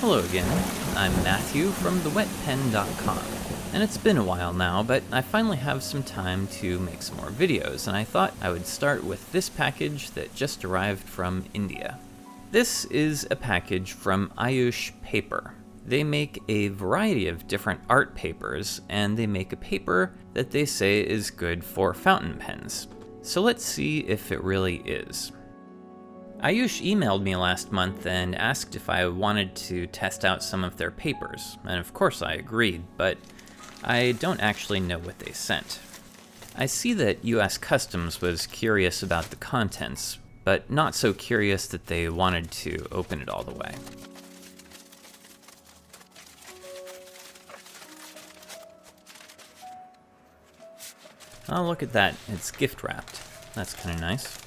Hello again, I'm Matthew from thewetpen.com, and it's been a while now, but I finally have some time to make some more videos, and I thought I would start with this package that just arrived from India. This is a package from Ayush Paper. They make a variety of different art papers, and they make a paper that they say is good for fountain pens. So let's see if it really is. Ayush emailed me last month and asked if I wanted to test out some of their papers, and of course I agreed, but I don't actually know what they sent. I see that US Customs was curious about the contents, but not so curious that they wanted to open it all the way. Oh, look at that, it's gift wrapped. That's kind of nice.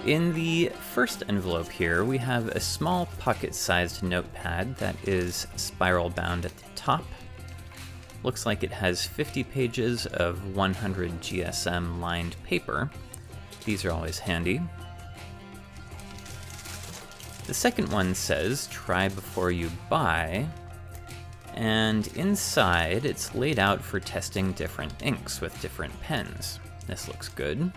In the first envelope here, we have a small pocket-sized notepad that is spiral bound at the top. Looks like it has 50 pages of 100 GSM lined paper. These are always handy. The second one says, "Try before you buy," and inside it's laid out for testing different inks with different pens. This looks good.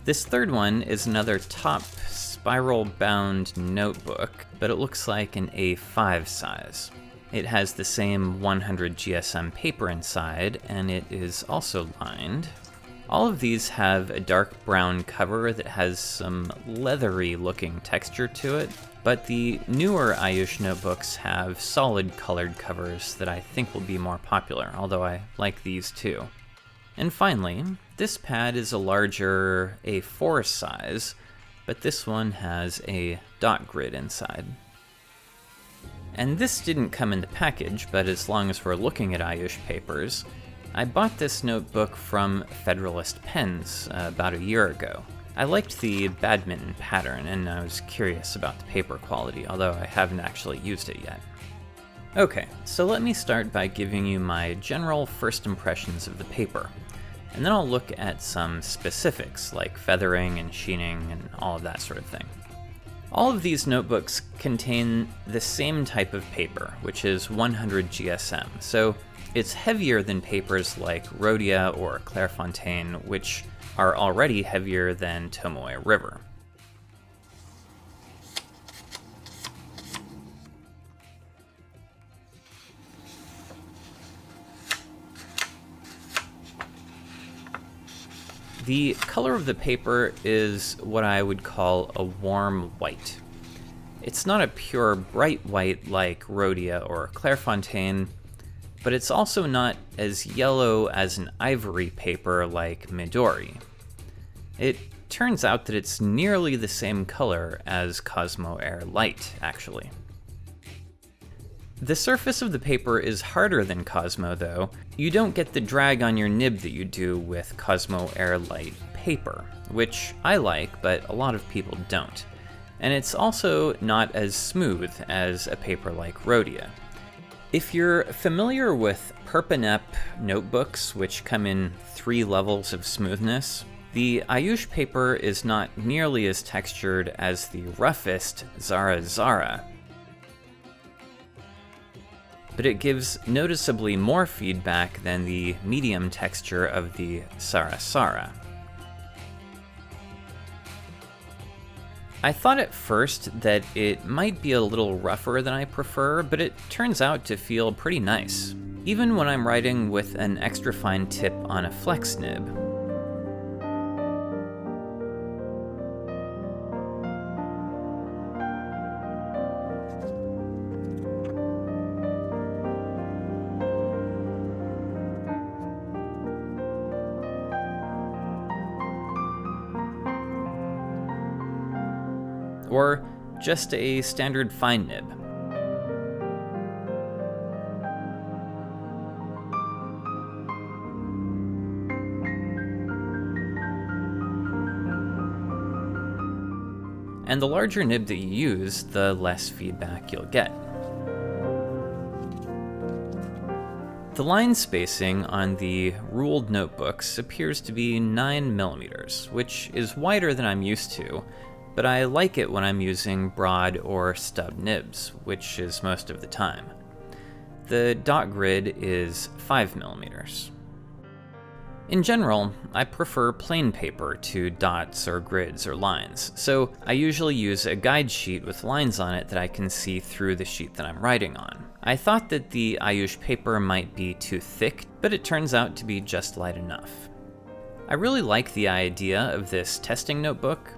This third one is another top spiral-bound notebook, but it looks like an A5 size. It has the same 100 GSM paper inside, and it is also lined. All of these have a dark brown cover that has some leathery-looking texture to it, but the newer Ayush notebooks have solid colored covers that I think will be more popular, although I like these too. And finally, this pad is a larger A4 size, but this one has a dot grid inside. And this didn't come in the package, but as long as we're looking at Ayush papers, I bought this notebook from Federalist Pens about a year ago. I liked the badminton pattern, and I was curious about the paper quality, although I haven't actually used it yet. Okay, so let me start by giving you my general first impressions of the paper. And then I'll look at some specifics like feathering and sheening and all of that sort of thing. All of these notebooks contain the same type of paper, which is 100 GSM, so it's heavier than papers like Rhodia or Clairefontaine, which are already heavier than Tomoe River. The color of the paper is what I would call a warm white. It's not a pure bright white like Rhodia or Clairefontaine, but it's also not as yellow as an ivory paper like Midori. It turns out that it's nearly the same color as Cosmo Air Light, actually. The surface of the paper is harder than Cosmo, though. You don't get the drag on your nib that you do with Cosmo Air Light paper, which I like, but a lot of people don't. And it's also not as smooth as a paper like Rhodia. If you're familiar with Perpanep notebooks, which come in 3 levels of smoothness, the Ayush paper is not nearly as textured as the roughest Zara Zara, but it gives noticeably more feedback than the medium texture of the Sara Sara. I thought at first that it might be a little rougher than I prefer, but it turns out to feel pretty nice, even when I'm writing with an extra fine tip on a flex nib. Or just a standard fine nib. And the larger nib that you use, the less feedback you'll get. The line spacing on the ruled notebooks appears to be 9mm, which is wider than I'm used to, but I like it when I'm using broad or stub nibs, which is most of the time. The dot grid is 5mm. In general, I prefer plain paper to dots or grids or lines, so I usually use a guide sheet with lines on it that I can see through the sheet that I'm writing on. I thought that the Ayush paper might be too thick, but it turns out to be just light enough. I really like the idea of this testing notebook.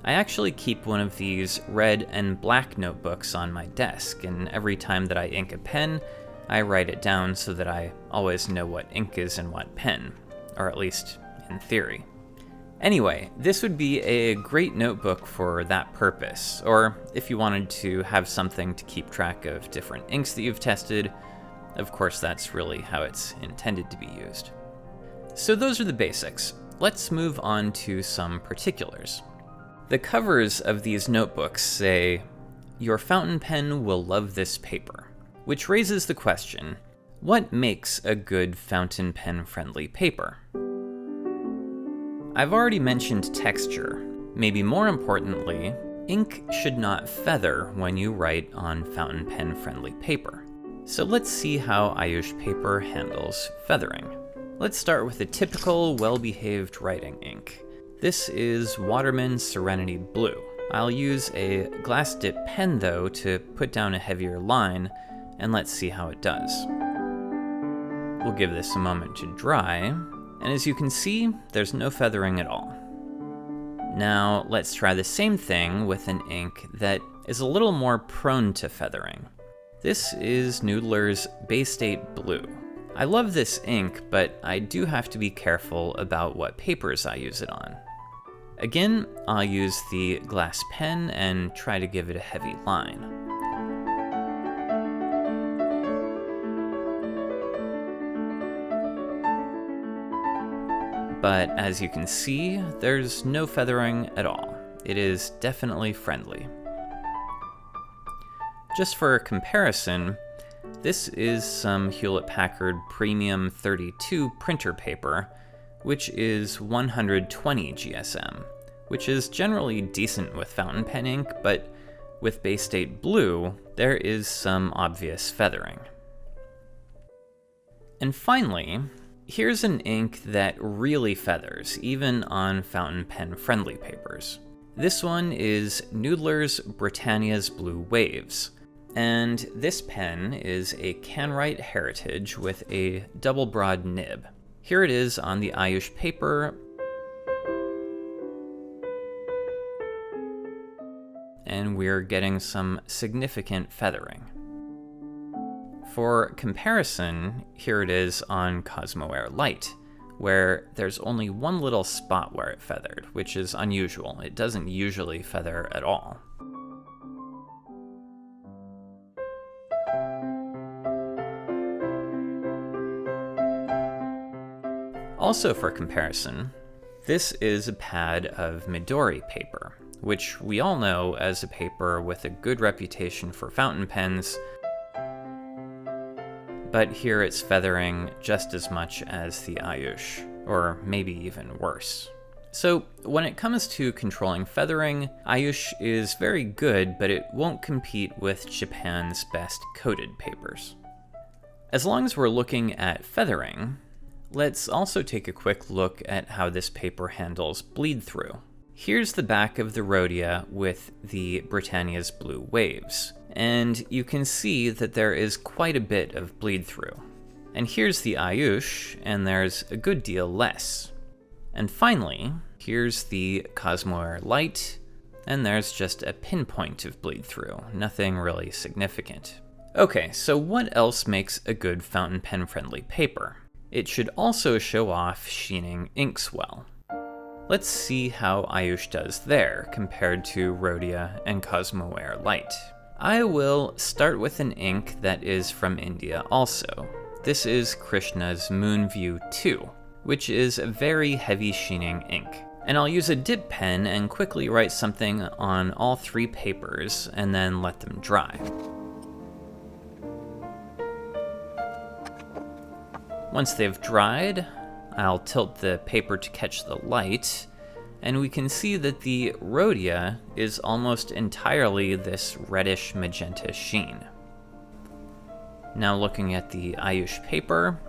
I actually keep one of these red and black notebooks on my desk, and every time that I ink a pen, I write it down so that I always know what ink is in what pen, or at least in theory. Anyway, this would be a great notebook for that purpose, or if you wanted to have something to keep track of different inks that you've tested. Of course, that's really how it's intended to be used. So those are the basics. Let's move on to some particulars. The covers of these notebooks say, "Your fountain pen will love this paper," which raises the question, what makes a good fountain pen friendly paper? I've already mentioned texture. Maybe more importantly, ink should not feather when you write on fountain pen friendly paper. So let's see how Ayush Paper handles feathering. Let's start with a typical well-behaved writing ink. This is Waterman Serenity Blue. I'll use a glass dip pen though to put down a heavier line, and let's see how it does. We'll give this a moment to dry, and as you can see, there's no feathering at all. Now let's try the same thing with an ink that is a little more prone to feathering. This is Noodler's Bay State Blue. I love this ink, but I do have to be careful about what papers I use it on. Again, I'll use the glass pen and try to give it a heavy line. But as you can see, there's no feathering at all. It is definitely friendly. Just for comparison, this is some Hewlett-Packard Premium 32 printer paper, which is 120 GSM, which is generally decent with fountain pen ink, but with Bay State Blue, there is some obvious feathering. And finally, here's an ink that really feathers, even on fountain pen friendly papers. This one is Noodler's Britannia's Blue Waves, and this pen is a Canwright Heritage with a double broad nib. Here it is on the Ayush paper, and we're getting some significant feathering. For comparison, here it is on Cosmo Air Light, where there's only one little spot where it feathered, which is unusual. It doesn't usually feather at all. Also for comparison, this is a pad of Midori paper, which we all know as a paper with a good reputation for fountain pens, but here it's feathering just as much as the Ayush, or maybe even worse. So when it comes to controlling feathering, Ayush is very good, but it won't compete with Japan's best coated papers. As long as we're looking at feathering, let's also take a quick look at how this paper handles bleed through. Here's the back of the Rhodia with the Britannia's Blue Waves, and you can see that there is quite a bit of bleed through. And here's the Ayush, and there's a good deal less. And finally, here's the Cosmo Air Light, and there's just a pinpoint of bleed through, nothing really significant. Okay, so what else makes a good fountain pen friendly paper? It should also show off sheening inks well. Let's see how Ayush does there compared to Rhodia and Cosmo Air Light. I will start with an ink that is from India also. This is Krishna's Moonview 2, which is a very heavy sheening ink. And I'll use a dip pen and quickly write something on all 3 papers and then let them dry. Once they've dried, I'll tilt the paper to catch the light, and we can see that the rhodia is almost entirely this reddish magenta sheen. Now looking at the Ayush paper,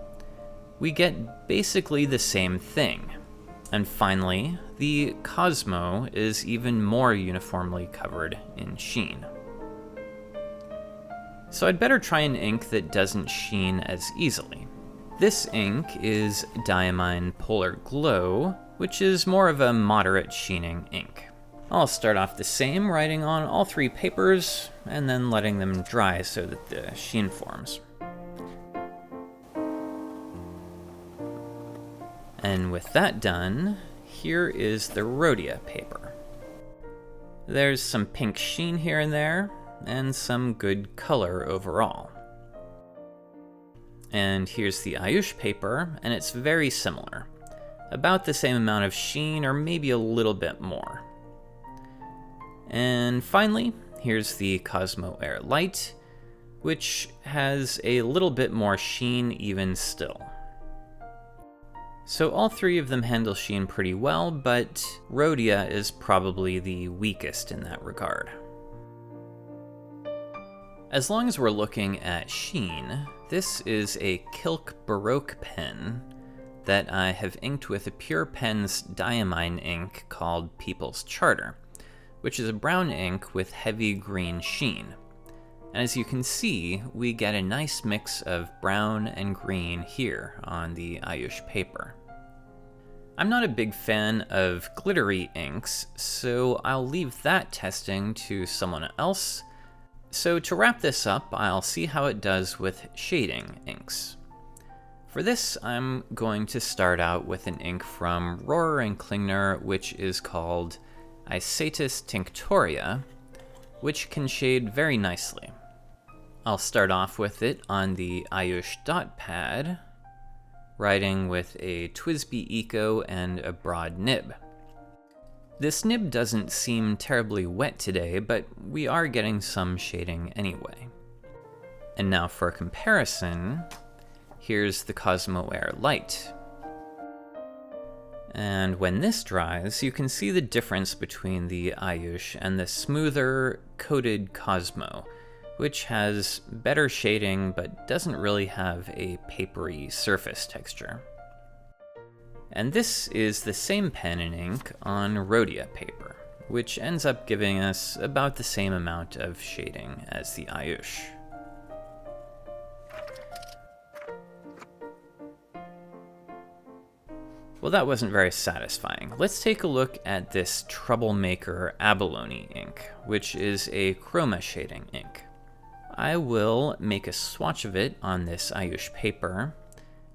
we get basically the same thing. And finally, the Cosmo is even more uniformly covered in sheen. So I'd better try an ink that doesn't sheen as easily. This ink is Diamine Polar Glow, which is more of a moderate sheening ink. I'll start off the same, writing on all 3 papers, and then letting them dry so that the sheen forms. And with that done, here is the rhodia paper. There's some pink sheen here and there, and some good color overall. And here's the Ayush paper, and it's very similar. About the same amount of sheen, or maybe a little bit more. And finally, here's the Cosmo Air Light, which has a little bit more sheen even still. So all 3 of them handle sheen pretty well, but rhodia is probably the weakest in that regard. As long as we're looking at sheen, this is a Kilk Baroque pen that I have inked with a Pure Pens diamine ink called People's Charter, which is a brown ink with heavy green sheen. And as you can see, we get a nice mix of brown and green here on the Ayush paper. I'm not a big fan of glittery inks, so I'll leave that testing to someone else. So to wrap this up, I'll see how it does with shading inks. For this, I'm going to start out with an ink from Rohrer & Klingner, which is called Isatis Tinctoria, which can shade very nicely. I'll start off with it on the Ayush dot pad, writing with a TWSBI Eco and a broad nib. This nib doesn't seem terribly wet today, but we are getting some shading anyway. And now for a comparison, here's the Cosmo Air Light. And when this dries, you can see the difference between the Ayush and the smoother, coated Cosmo, which has better shading but doesn't really have a papery surface texture. And this is the same pen and ink on rhodia paper, which ends up giving us about the same amount of shading as the Ayush. Well, that wasn't very satisfying. Let's take a look at this Troublemaker Abalone ink, which is a chroma shading ink. I will make a swatch of it on this Ayush paper,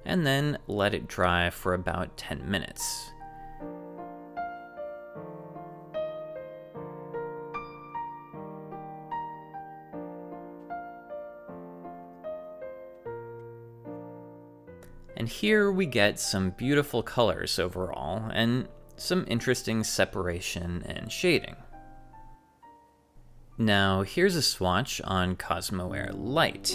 and then let it dry for about 10 minutes. And here we get some beautiful colors overall, and some interesting separation and shading. Now here's a swatch on Cosmo Air Light.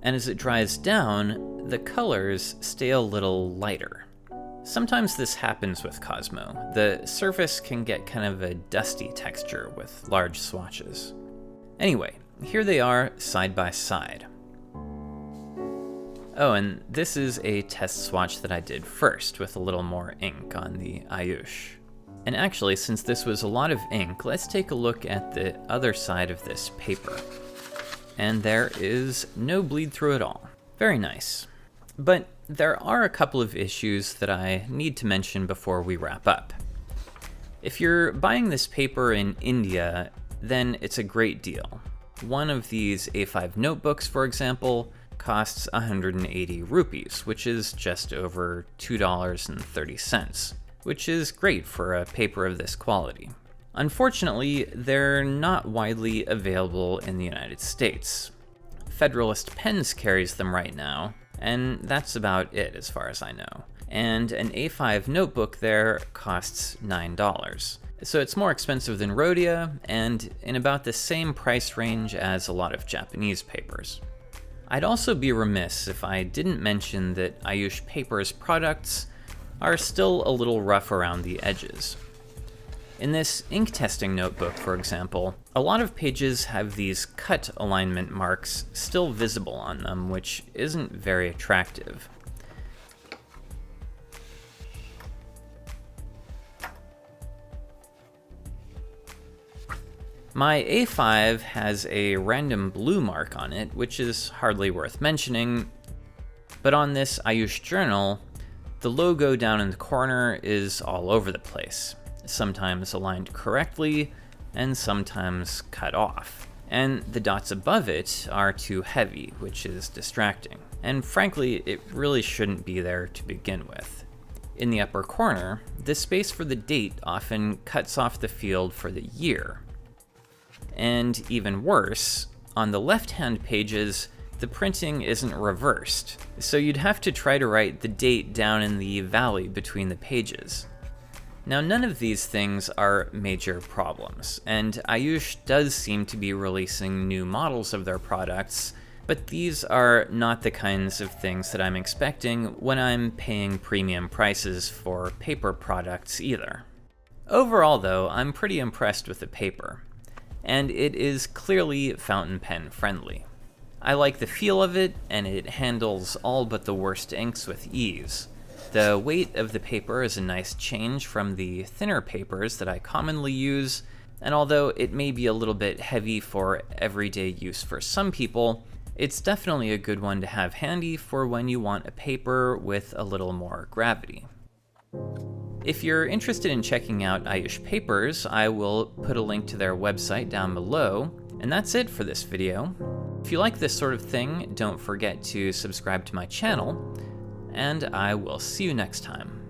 And as it dries down, the colors stay a little lighter. Sometimes this happens with Cosmo. The surface can get kind of a dusty texture with large swatches. Anyway, here they are side by side. Oh, and this is a test swatch that I did first with a little more ink on the Ayush. And actually, since this was a lot of ink, let's take a look at the other side of this paper. And there is no bleed through at all. Very nice. But there are a couple of issues that I need to mention before we wrap up. If you're buying this paper in India, then it's a great deal. One of these A5 notebooks, for example, costs 180 rupees, which is just over $2.30, which is great for a paper of this quality. Unfortunately, they're not widely available in the United States. Federalist Pens carries them right now, and that's about it as far as I know. And an A5 notebook there costs $9. So it's more expensive than Rhodia, and in about the same price range as a lot of Japanese papers. I'd also be remiss if I didn't mention that Ayush Paper's products are still a little rough around the edges. In this ink testing notebook, for example, a lot of pages have these cut alignment marks still visible on them, which isn't very attractive. My A5 has a random blue mark on it, which is hardly worth mentioning, but on this Ayush journal, the logo down in the corner is all over the place, sometimes aligned correctly, and sometimes cut off. And the dots above it are too heavy, which is distracting. And frankly, it really shouldn't be there to begin with. In the upper corner, the space for the date often cuts off the field for the year. And even worse, on the left-hand pages, the printing isn't reversed, so you'd have to try to write the date down in the valley between the pages. Now, none of these things are major problems, and Ayush does seem to be releasing new models of their products, but these are not the kinds of things that I'm expecting when I'm paying premium prices for paper products either. Overall, though, I'm pretty impressed with the paper, and it is clearly fountain pen friendly. I like the feel of it, and it handles all but the worst inks with ease. The weight of the paper is a nice change from the thinner papers that I commonly use, and although it may be a little bit heavy for everyday use for some people, it's definitely a good one to have handy for when you want a paper with a little more gravity. If you're interested in checking out Ayush Papers, I will put a link to their website down below, and that's it for this video. If you like this sort of thing, don't forget to subscribe to my channel, and I will see you next time.